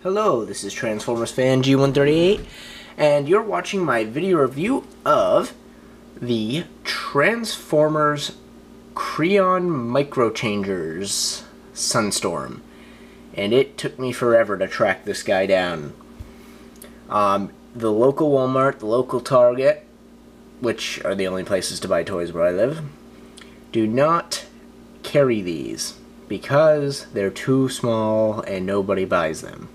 Hello, this is Transformers fan G138, and you're watching my video review of the Transformers Kreo Microchangers Sunstorm. And it took me forever to track this guy down. The local Walmart, the local Target, which are the only places to buy toys where I live, do not carry these because they're too small and nobody buys them.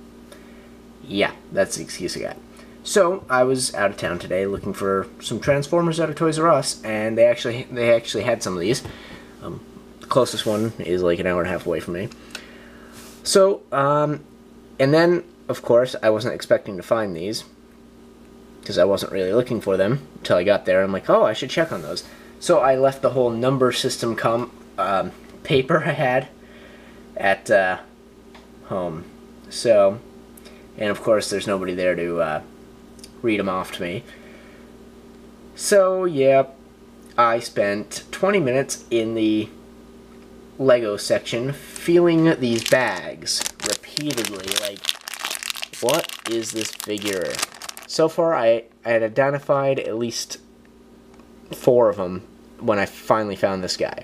Yeah, that's the excuse I got. So I was out of town today looking for some Transformers out of Toys R Us, and they actually had some of these. The closest one is like an hour and a half away from me. So, and then of course I wasn't expecting to find these because I wasn't really looking for them until I got there. I'm like, oh, I should check on those. So I left the whole number system paper I had at home. So. And of course, there's nobody there to read them off to me. So, yeah, I spent 20 minutes in the Lego section feeling these bags repeatedly. Like, what is this figure? So far, I had identified at least 4 of them when I finally found this guy.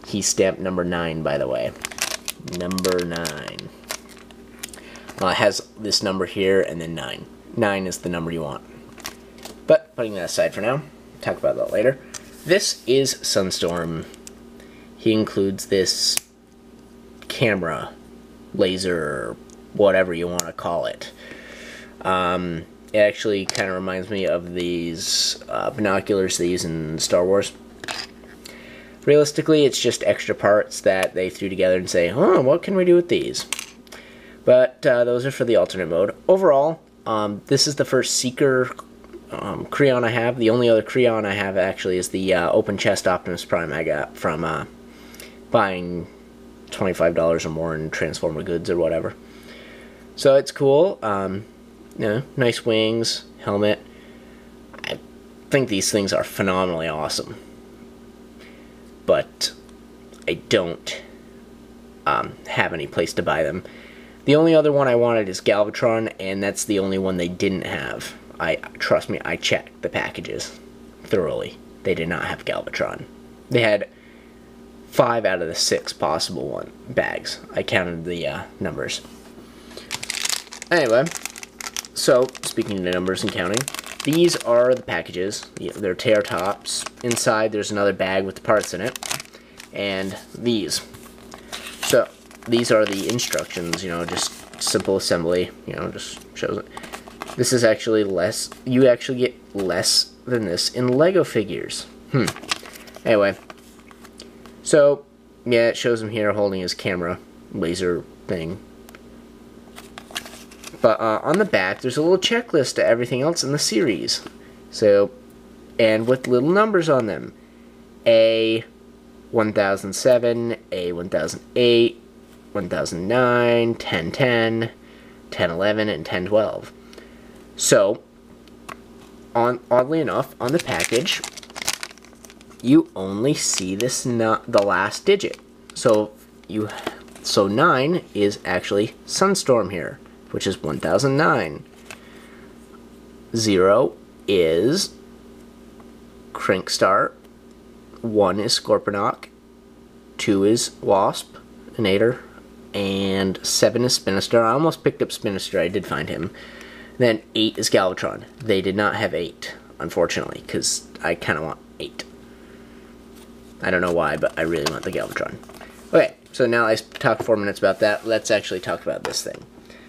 He's stamped number 9, by the way. Number 9. It has this number here, and then 9. 9 is the number you want. But, putting that aside for now, talk about that later. This is Sunstorm. He includes this camera, laser, whatever you want to call it. It actually kind of reminds me of these binoculars they use in Star Wars. Realistically, it's just extra parts that they threw together and say, oh, what can we do with these? But those are for the alternate mode. Overall, this is the first Seeker Kreo I have. The only other Kreo I have actually is the open chest Optimus Prime I got from buying $25 or more in Transformer goods or whatever. So it's cool. You know, nice wings, helmet. I think these things are phenomenally awesome. But I don't have any place to buy them. The only other one I wanted is Galvatron, and that's the only one they didn't have. Trust me, I checked the packages thoroughly. They did not have Galvatron. They had 5 out of the 6 possible bags. I counted the numbers. Anyway, so speaking of numbers and counting, these are the packages. They're tear tops. Inside, there's another bag with the parts in it, and these. So these are the instructions, you know, just simple assembly, you know, just shows it. This is actually less, you actually get less than this in Lego figures. Anyway, so, yeah, it shows him here holding his camera, laser thing. But on the back, there's a little checklist to everything else in the series. So, and with little numbers on them. A1007, A1008, 1009, 1010, 1011, and 1012. So, oddly enough, on the package, you only see this the last digit. So 9 is actually Sunstorm here, which is 1009. 0 is Crankstar. 1 is Scorponok. 2 is Wasp, Nader. And 7 is Spinister. I almost picked up Spinister. I did find him. Then 8 is Galvatron. They did not have 8, unfortunately, because I kind of want 8. I don't know why, but I really want the Galvatron. Okay, so now I talked 4 minutes about that. Let's actually talk about this thing.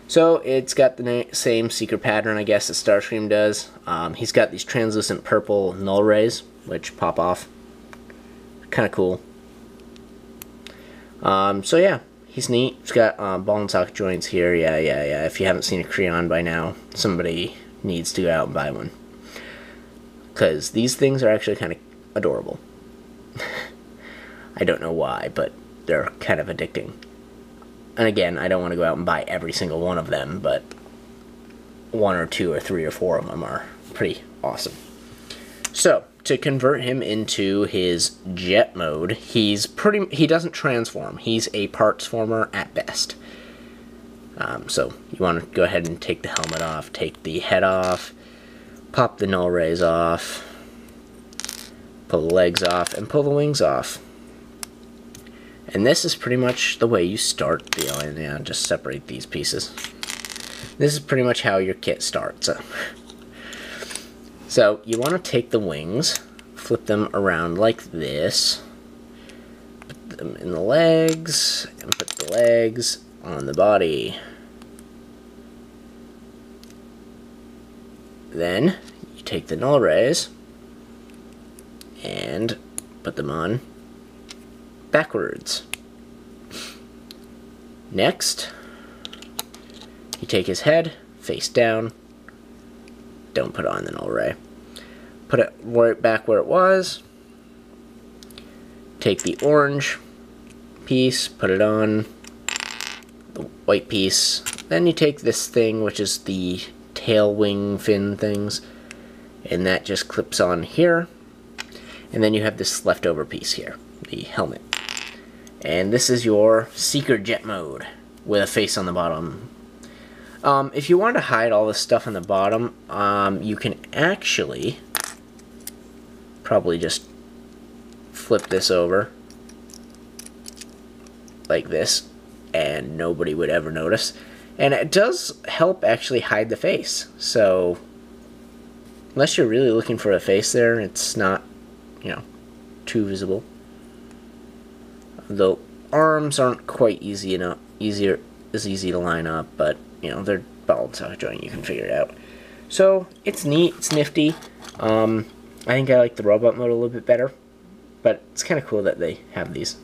So it's got the same secret pattern, I guess, that Starscream does. He's got these translucent purple null rays, which pop off. Kind of cool. So yeah. He's neat. He's got ball and socket joints here. Yeah. If you haven't seen a Kreo by now, somebody needs to go out and buy one. Because these things are actually kind of adorable. I don't know why, but they're kind of addicting. And again, I don't want to go out and buy every single one of them, but 1 or 2 or 3 or 4 of them are pretty awesome. So, to convert him into his jet mode, he doesn't transform. He's a parts former at best. So you want to go ahead and take the helmet off, take the head off, pop the null rays off, pull the legs off, and pull the wings off. And this is pretty much the way you start the alien. Yeah, just separate these pieces. This is pretty much how your kit starts. So you want to take the wings, flip them around like this, put them in the legs, and put the legs on the body. Then you take the null rays and put them on backwards. Next, you take his head face down. Don't put on the null ray. Put it right back where it was. Take the orange piece, put it on the white piece. Then you take this thing, which is the tail wing fin things, and that just clips on here. And then you have this leftover piece here, the helmet. And this is your Seeker Jet mode with a face on the bottom. If you want to hide all this stuff on the bottom, you can actually probably just flip this over like this, and nobody would ever notice. And it does help actually hide the face. So unless you're really looking for a face there, it's not, you know, too visible. The arms aren't quite easy to line up, but you know, they're ball and socket joint, you can figure it out. So it's neat, it's nifty. I think I like the robot mode a little bit better, but it's kind of cool that they have these.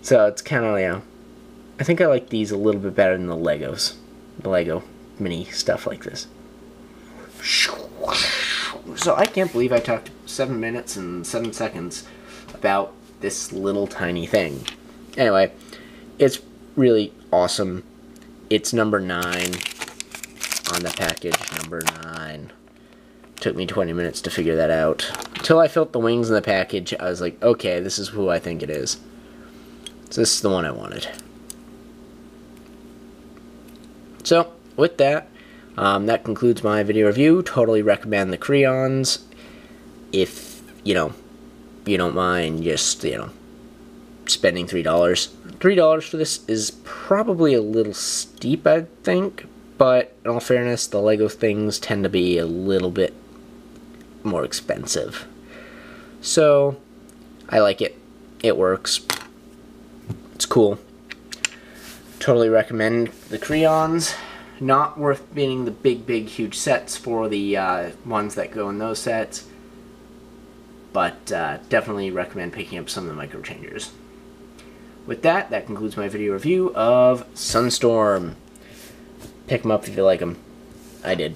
So it's kind of, you know, I think I like these a little bit better than the Legos, the Lego mini stuff like this. So I can't believe I talked 7 minutes and 7 seconds about this little tiny thing. Anyway, it's really awesome. It's number 9 on the package, number 9. Took me 20 minutes to figure that out. Until I felt the wings in the package, I was like, okay, this is who I think it is. So this is the one I wanted. So, with that, that concludes my video review. Totally recommend the Kreons. If, you know, you don't mind just, you know, spending $3. $3 for this is probably a little steep, I think. But, in all fairness, the Lego things tend to be a little bit more expensive. So, I like it. It works. It's cool. Totally recommend the Kreons. Not worth being the big, huge sets for the ones that go in those sets. But definitely recommend picking up some of the micro changers. With that, that concludes my video review of Sunstorm. Pick them up if you like them. I did.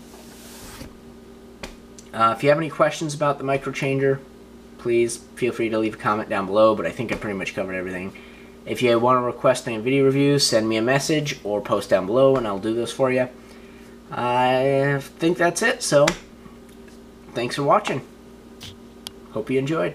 If you have any questions about the micro changer, please feel free to leave a comment down below, but I think I pretty much covered everything. If you want to request a video review, send me a message or post down below and I'll do those for you. I think that's it, so thanks for watching. Hope you enjoyed.